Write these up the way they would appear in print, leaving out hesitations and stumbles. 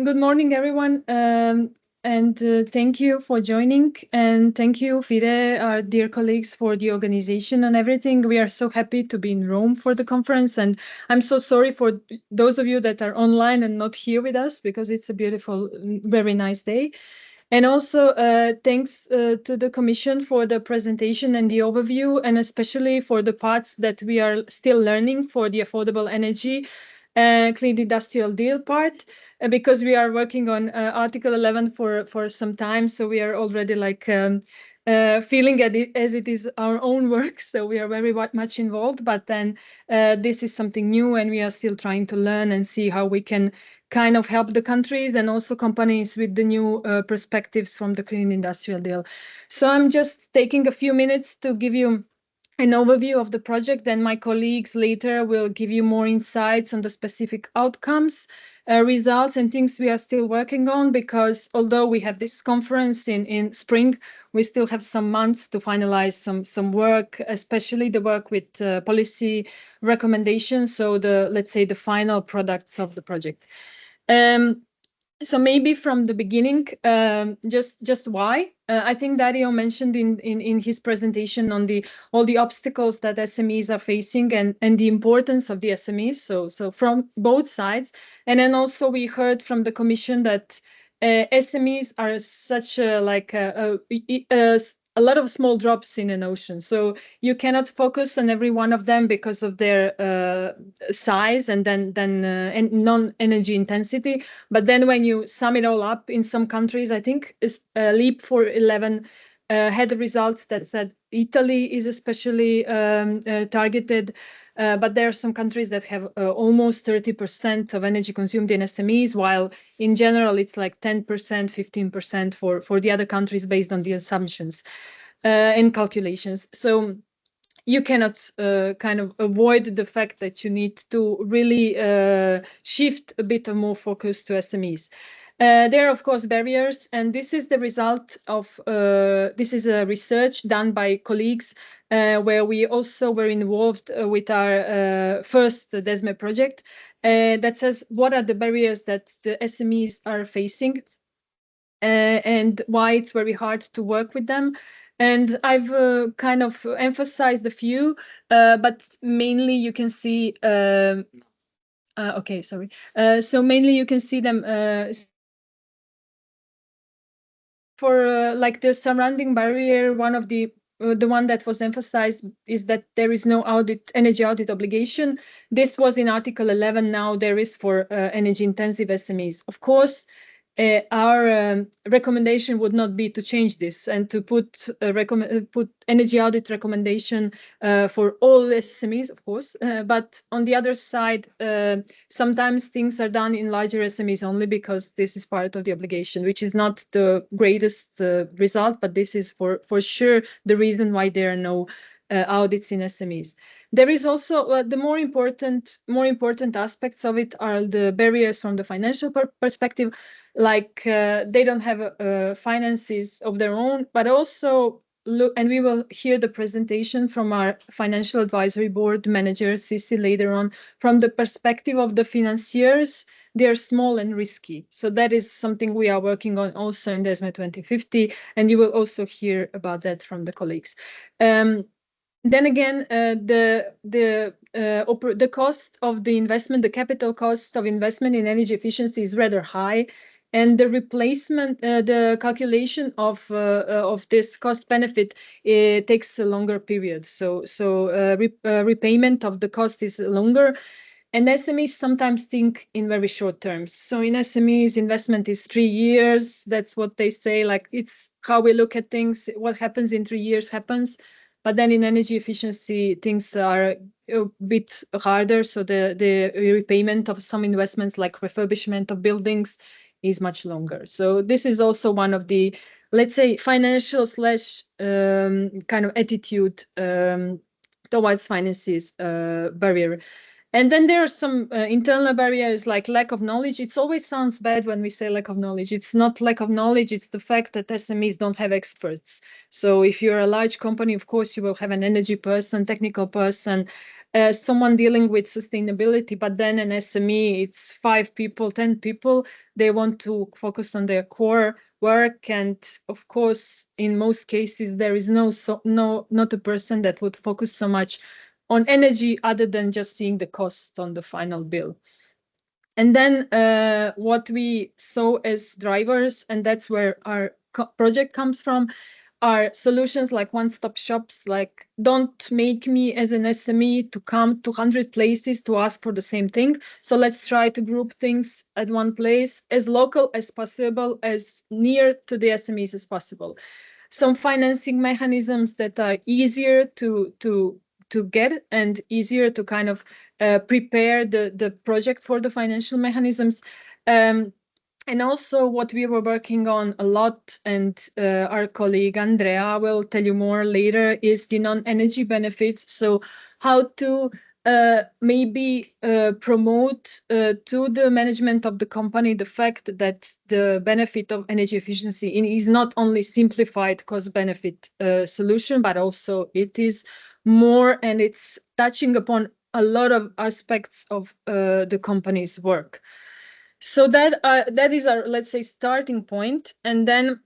Good morning, everyone. And thank you for joining. And thank you, Fide, our dear colleagues, for the organization and everything. We are so happy to be in Rome for the conference. And I'm so sorry for those of you that are online and not here with us, because it's a beautiful, very nice day. And also, thanks to the Commission for the presentation and the overview, and especially for the parts that we are still learning for the affordable energy clean industrial deal part, because we are working on Article 11 for some time. So we are already like feeling as it is our own work. So we are very much involved. But then this is something new, and we are still trying to learn and see how we can kind of help the countries and also companies with the new perspectives from the clean industrial deal. So I'm just taking a few minutes to give you an overview of the project. Then my colleagues later will give you more insights on the specific outcomes, results, and things we are still working on, because although we have this conference in spring, we still have some months to finalize some work, especially the work with policy recommendations. So let's say the final products of the project. So maybe from the beginning, just why? I think Dario mentioned in his presentation on all the obstacles that SMEs are facing and the importance of the SMEs. So from both sides, and then also we heard from the Commission that SMEs are such a lot of small drops in an ocean. So you cannot focus on every one of them because of their size and and non-energy intensity. But then when you sum it all up, in some countries, I think Leap for 11 had results that said Italy is especially targeted. But there are some countries that have almost 30% of energy consumed in SMEs, while in general it's like 10%, 15% for the other countries based on the assumptions and calculations. So you cannot kind of avoid the fact that you need to really shift a bit of more focus to SMEs. There are, of course, barriers, and this is the result of this is a research done by colleagues where we also were involved with our first DEESME project that says what are the barriers that the SMEs are facing and why it's very hard to work with them. And I've kind of emphasized a few, but mainly you can see, okay, sorry. So mainly you can see them for like the surrounding barrier. One of the one that was emphasized is that there is no energy audit obligation. This was in Article 11. Now there is for energy intensive SMEs. Of course, our recommendation would not be to change this and to put energy audit recommendation for all SMEs, of course. But on the other side, sometimes things are done in larger SMEs only because this is part of the obligation, which is not the greatest result, but this is for sure the reason why there are no audits in SMEs. There is also the more important aspects of it are the barriers from the financial perspective, like they don't have finances of their own, but also look, and we will hear the presentation from our financial advisory board manager, Sissi, later on. From the perspective of the financiers, they are small and risky. So that is something we are working on also in DEESME 2050, and you will also hear about that from the colleagues. Then again, the cost of the investment, the capital cost of investment in energy efficiency is rather high, and the replacement, the calculation of this cost benefit takes a longer period. So repayment of the cost is longer. And SMEs sometimes think in very short terms. So in SMEs, investment is 3 years. That's what they say. Like, it's how we look at things. What happens in 3 years happens. But then in energy efficiency, things are a bit harder. So the repayment of some investments, like refurbishment of buildings, is much longer. So this is also one of the, let's say, financial / kind of attitude towards finances barrier. And then there are some internal barriers like lack of knowledge. It always sounds bad when we say lack of knowledge. It's not lack of knowledge. It's the fact that SMEs don't have experts. So if you're a large company, of course, you will have an energy person, technical person, someone dealing with sustainability, but then an SME, it's 5 people, 10 people, they want to focus on their core work. And of course, in most cases, there is not a person that would focus so much on energy other than just seeing the cost on the final bill. And then what we saw as drivers, and that's where our project comes from, are solutions like one-stop shops, like don't make me as an SME to come to 100 places to ask for the same thing. So let's try to group things at one place, as local as possible, as near to the SMEs as possible. Some financing mechanisms that are easier to get and easier to kind of prepare the project for the financial mechanisms. And also what we were working on a lot, and our colleague Andrea will tell you more later, is the non-energy benefits. So how to maybe promote to the management of the company the fact that the benefit of energy efficiency is not only simplified cost-benefit solution, but also it is more, and it's touching upon a lot of aspects of the company's work. So that is our, let's say, starting point. And then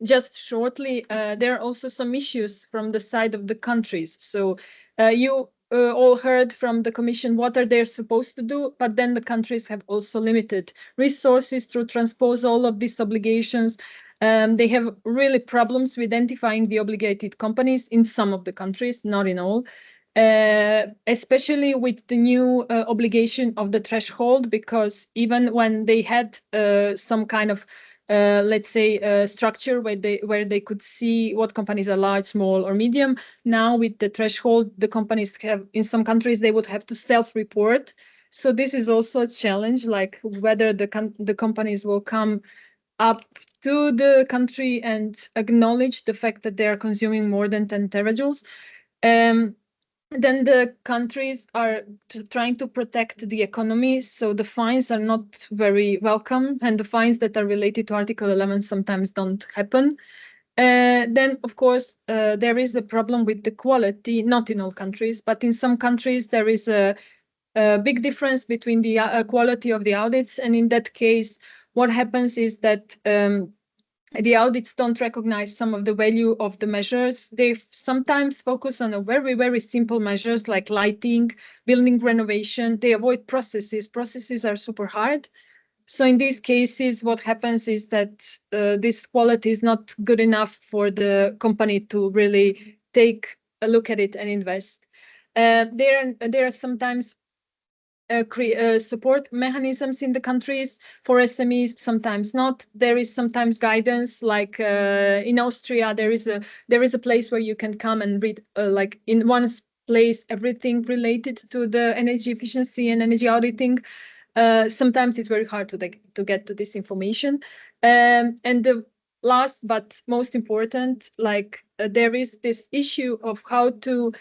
just shortly, there are also some issues from the side of the countries. So you all heard from the Commission what are they supposed to do, but then the countries have also limited resources to transpose all of these obligations. They have really problems with identifying the obligated companies in some of the countries, not in all. Especially with the new obligation of the threshold, because even when they had some kind of let's say structure where they could see what companies are large, small, or medium, now with the threshold, the companies have, in some countries, they would have to self-report. So this is also a challenge, like whether the companies will come up to the country and acknowledge the fact that they are consuming more than 10 terajoules. Then the countries are trying to protect the economy, so the fines are not very welcome, and the fines that are related to Article 11 sometimes don't happen. Then, of course, there is a problem with the quality, not in all countries, but in some countries there is a big difference between the quality of the audits, and in that case, what happens is that the audits don't recognize some of the value of the measures. They sometimes focus on a very, very simple measures like lighting, building renovation. They avoid processes. Processes are super hard. So in these cases, what happens is that this quality is not good enough for the company to really take a look at it and invest. There are sometimes support mechanisms in the countries for SMEs, sometimes not. There is sometimes guidance, like in Austria, there is a place where you can come and read, like in one place, everything related to the energy efficiency and energy auditing. Sometimes it's very hard to get to this information. And the last but most important, like there is this issue of how to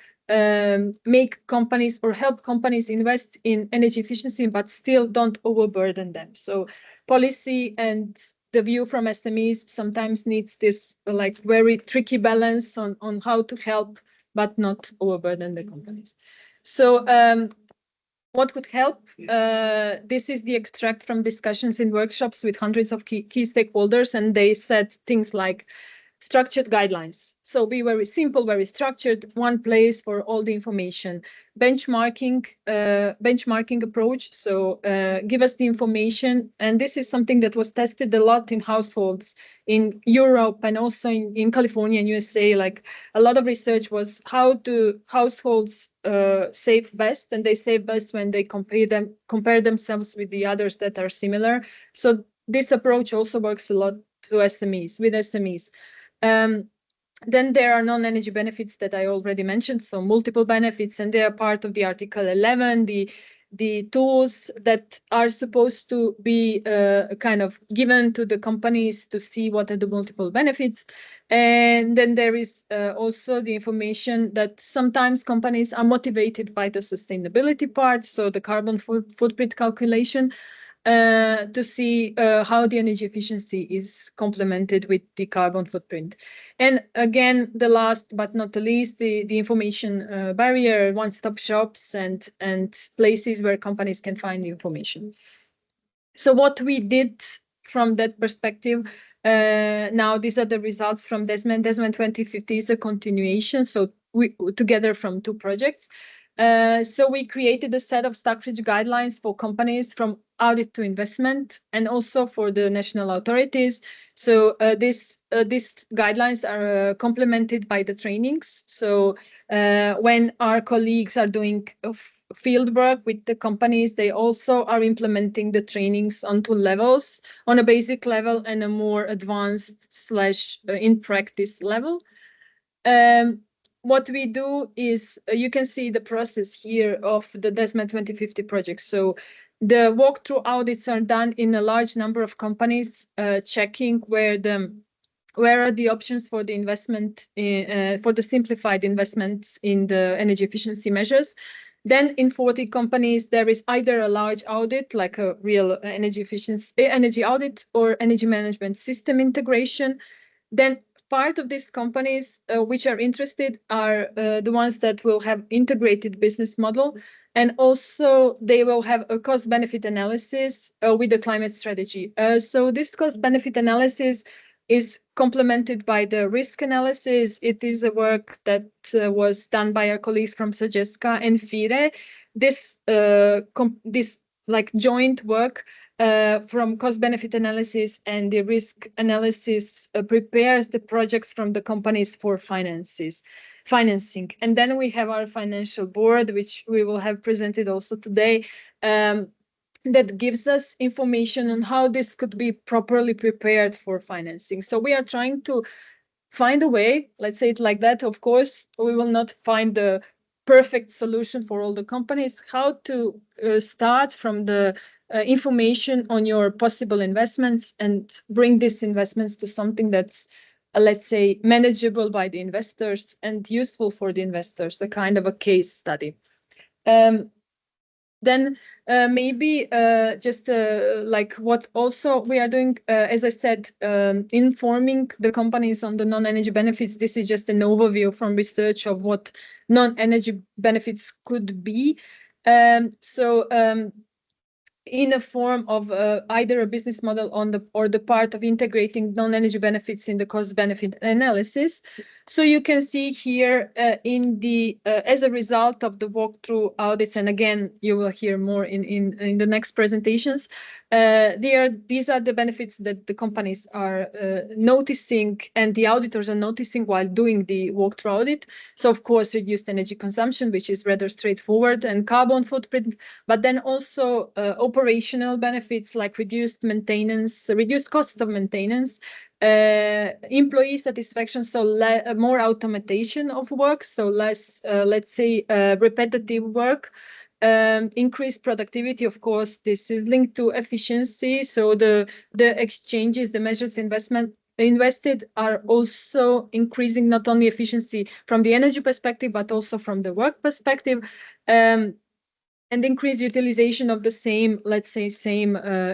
make companies or help companies invest in energy efficiency, but still don't overburden them. So policy and the view from SMEs sometimes needs this like very tricky balance on how to help, but not overburden the companies. So what could help? This is the extract from discussions in workshops with hundreds of key stakeholders, and they said things like structured guidelines. So be very simple, very structured, one place for all the information. Benchmarking approach. So give us the information. And this is something that was tested a lot in households in Europe and also in California and USA. Like a lot of research was how do households save best, and they save best when they compare themselves with the others that are similar. So this approach also works a lot to SMEs, with SMEs. Then there are non-energy benefits that I already mentioned, so multiple benefits, and they are part of the Article 11, the tools that are supposed to be kind of given to the companies to see what are the multiple benefits. And then there is also the information that sometimes companies are motivated by the sustainability part, so the carbon footprint calculation. to see how the energy efficiency is complemented with the carbon footprint. And again, the last but not the least, the information barrier, one-stop shops and places where companies can find the information. So what we did from that perspective, now these are the results from DEESME. DEESME 2050 is a continuation, so we together from two projects. So we created a set of Stockbridge guidelines for companies from audit to investment, and also for the national authorities. So these guidelines are complemented by the trainings. So when our colleagues are doing field work with the companies, they also are implementing the trainings on two levels, on a basic level and a more advanced slash in practice level. What we do is, you can see the process here of the DEESME 2050 project. So the walkthrough audits are done in a large number of companies, checking where are the options for the investment for the simplified investments in the energy efficiency measures. Then in 40 companies, there is either a large audit, like a real energy efficiency energy audit, or energy management system integration. Then part of these companies which are interested are the ones that will have integrated business model, and also they will have a cost benefit analysis with the climate strategy. So this cost benefit analysis is complemented by the risk analysis. It is a work that was done by our colleagues from Sojeska and FIRE. This like joint work from cost benefit analysis and the risk analysis prepares the projects from the companies for financing. And then we have our financial board, which we will have presented also today, that gives us information on how this could be properly prepared for financing. So we are trying to find a way, let's say it like that. Of course, we will not find the perfect solution for all the companies, how to start from the information on your possible investments and bring these investments to something that's, let's say, manageable by the investors and useful for the investors, a kind of a case study. Then maybe just like what also we are doing, as I said, informing the companies on the non-energy benefits. This is just an overview from research of what non-energy benefits could be. In a form of either a business model or the part of integrating non-energy benefits in the cost benefit analysis. So you can see here in the as a result of the walkthrough audits, and again you will hear more in the next presentations. These are the benefits that the companies are noticing and the auditors are noticing while doing the walkthrough audit. So of course, reduced energy consumption, which is rather straightforward, and carbon footprint, but then also operational benefits like reduced maintenance, reduced cost of maintenance, employee satisfaction, so more automation of work, so less, let's say, repetitive work, increased productivity. Of course, this is linked to efficiency. So the exchanges, the measures invested are also increasing not only efficiency from the energy perspective, but also from the work perspective. And increase utilization of the same, let's say,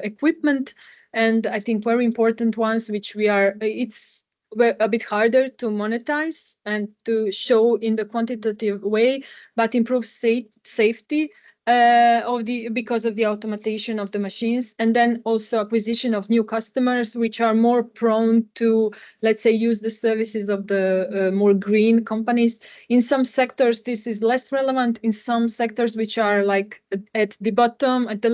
equipment. And I think very important ones, which it's a bit harder to monetize and to show in the quantitative way, but improve safety because of the automation of the machines, and then also acquisition of new customers, which are more prone to, let's say, use the services of the more green companies. In some sectors, this is less relevant. In some sectors, which are like at the bottom, at the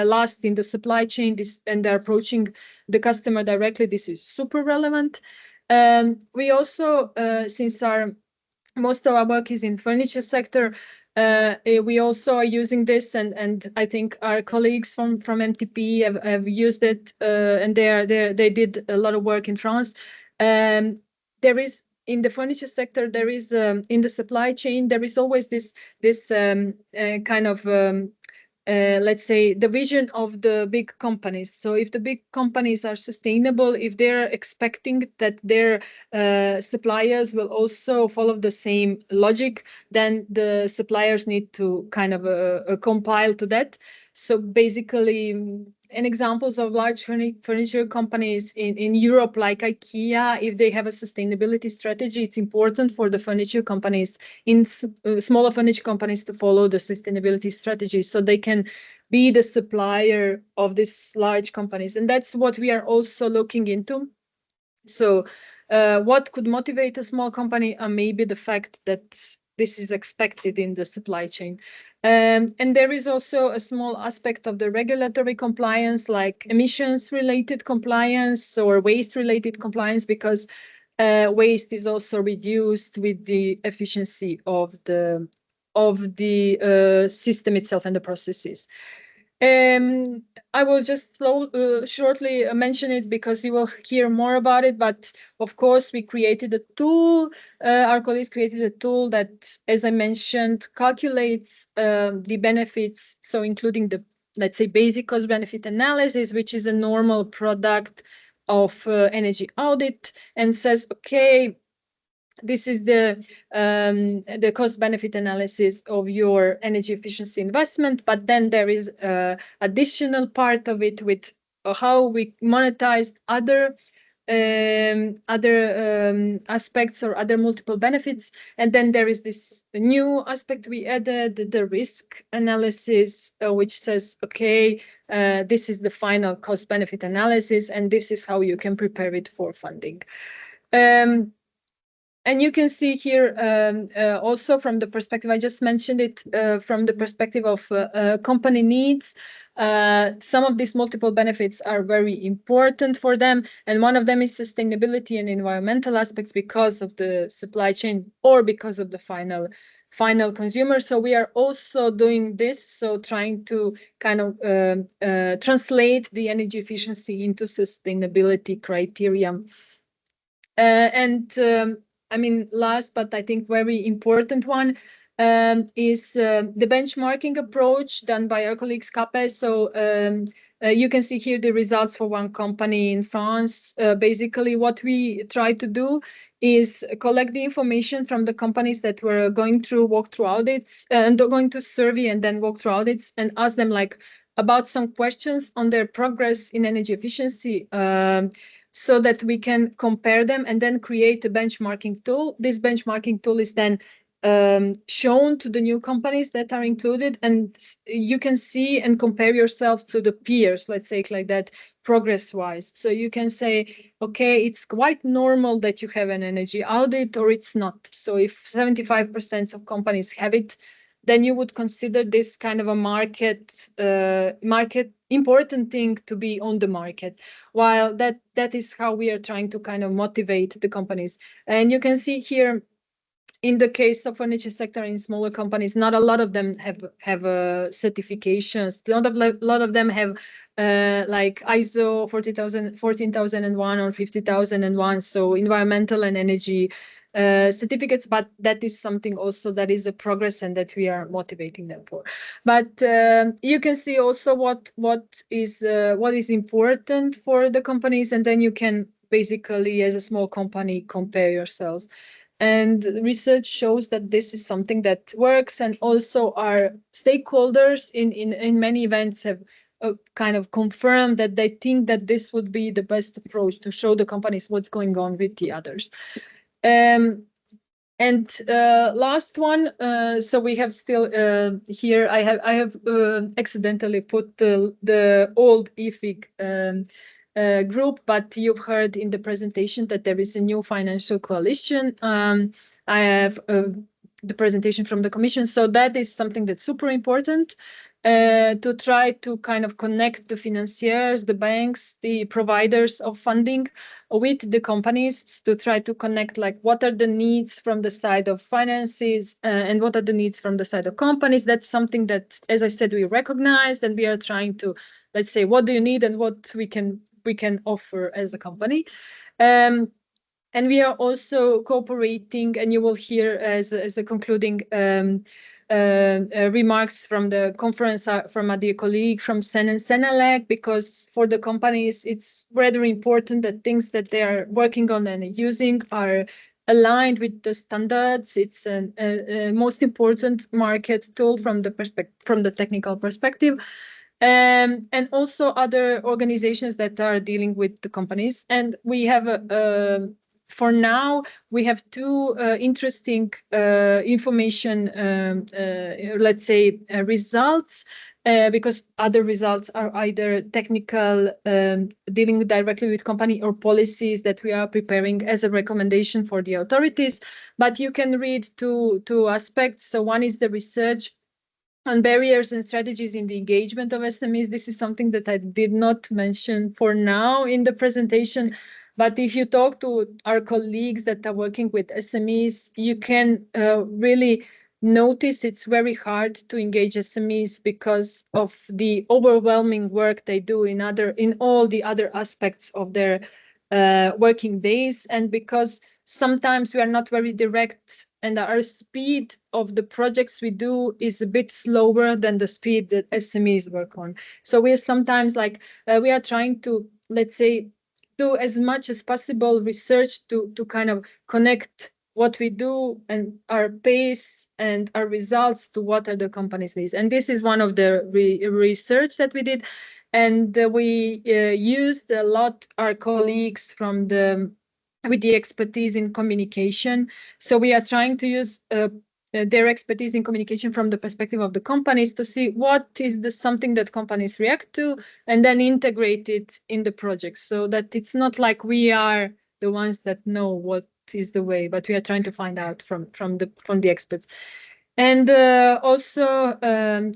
last in the supply chain, and they're approaching the customer directly, this is super relevant. We also, since most of our work is in furniture sector, we also are using this, and I think our colleagues from MTP have used it, and they did a lot of work in France. There is in the furniture sector, there is in the supply chain, there is always this kind of let's say, the vision of the big companies. So if the big companies are sustainable, if they're expecting that their suppliers will also follow the same logic, then the suppliers need to kind of compile to that. So basically, and examples of large furniture companies in Europe, like IKEA, if they have a sustainability strategy, it's important for the furniture companies, smaller furniture companies, to follow the sustainability strategy so they can be the supplier of these large companies. And that's what we are also looking into. So what could motivate a small company? Maybe the fact that this is expected in the supply chain. And there is also a small aspect of the regulatory compliance, like emissions related compliance or waste related compliance, because waste is also reduced with the efficiency of the system itself and the processes. Um, I will just shortly mention it because you will hear more about it. But of course, we created a tool. Our colleagues created a tool that, as I mentioned, calculates the benefits. So including the, let's say, basic cost benefit analysis, which is a normal product of energy audit, and says, okay, this is the cost benefit analysis of your energy efficiency investment, but then there is additional part of it with how we monetize other aspects or other multiple benefits. And then there is this new aspect we added, the risk analysis, which says, okay, this is the final cost benefit analysis, and this is how you can prepare it for funding. And you can see here also from the perspective, I just mentioned it, from the perspective of company needs, some of these multiple benefits are very important for them. And one of them is sustainability and environmental aspects because of the supply chain or because of the final consumer. So we are also doing this, so trying to kind of translate the energy efficiency into sustainability criteria. I mean, last, but I think very important one is the benchmarking approach done by our colleagues CAPE. So you can see here the results for one company in France. Basically, what we try to do is collect the information from the companies that were going through walkthrough audits and going to survey and then walkthrough audits, and ask them like about some questions on their progress in energy efficiency. So that we can compare them and then create a benchmarking tool. This benchmarking tool is then shown to the new companies that are included, and you can see and compare yourself to the peers, let's say like that, progress-wise. So you can say, okay, it's quite normal that you have an energy audit, or it's not. So if 75% of companies have it, then you would consider this kind of a market important thing to be on the market. While that is how we are trying to kind of motivate the companies. And you can see here, in the case of furniture sector in smaller companies, not a lot of them have certifications. A lot of them have like ISO 14001 or 50001, so environmental and energy certificates, but that is something also that is a progress and that we are motivating them for. But you can see also what is important for the companies, and then you can basically, as a small company, compare yourselves. And research shows that this is something that works, and also our stakeholders in many events have kind of confirmed that they think that this would be the best approach to show the companies what's going on with the others. And last one, so we have still here, I have accidentally put the old EFIG group, but you've heard in the presentation that there is a new financial coalition. I have the presentation from the Commission, so that is something that's super important. To try to kind of connect the financiers, the banks, the providers of funding with the companies, to try to connect like what are the needs from the side of finances and what are the needs from the side of companies. That's something that, as I said, we recognize, and we are trying to, let's say, what do you need and what we can offer as a company. And we are also cooperating, and you will hear as a concluding remarks from the conference from a dear colleague from CINEA, because for the companies, it's rather important that things that they are working on and using are aligned with the standards. It's a most important market tool from the technical perspective. and also other organizations that are dealing with the companies. And we have for now, we have two interesting information, let's say, results, because other results are either technical, dealing directly with company, or policies that we are preparing as a recommendation for the authorities. But you can read two aspects. So one is the research on barriers and strategies in the engagement of SMEs. This is something that I did not mention for now in the presentation. But if you talk to our colleagues that are working with SMEs, you can really notice it's very hard to engage SMEs because of the overwhelming work they do in all the other aspects of their working days, and because sometimes we are not very direct, and our speed of the projects we do is a bit slower than the speed that SMEs work on. So we're sometimes like, we are trying to, let's say, do as much as possible research to kind of connect what we do and our pace and our results to what are the companies' needs. And this is one of the research that we did. And we used a lot our colleagues from with the expertise in communication. So we are trying to use their expertise in communication from the perspective of the companies to see what is something that companies react to, and then integrate it in the project, so that it's not like we are the ones that know what is the way, but we are trying to find out from the experts. And also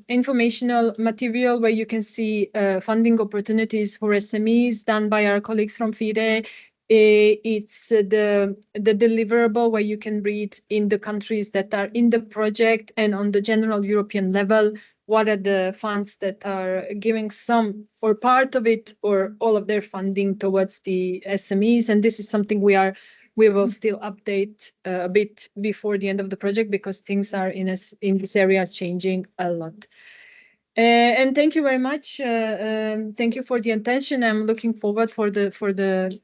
informational material where you can see funding opportunities for SMEs done by our colleagues from FIDE. It's the deliverable where you can read in the countries that are in the project and on the general European level, what are the funds that are giving some or part of it or all of their funding towards the SMEs. And this is something we will still update a bit before the end of the project, because things are in this area changing a lot. And thank you very much. Thank you for the attention. I'm looking forward for the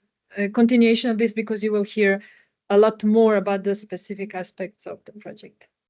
continuation of this, because you will hear a lot more about the specific aspects of the project.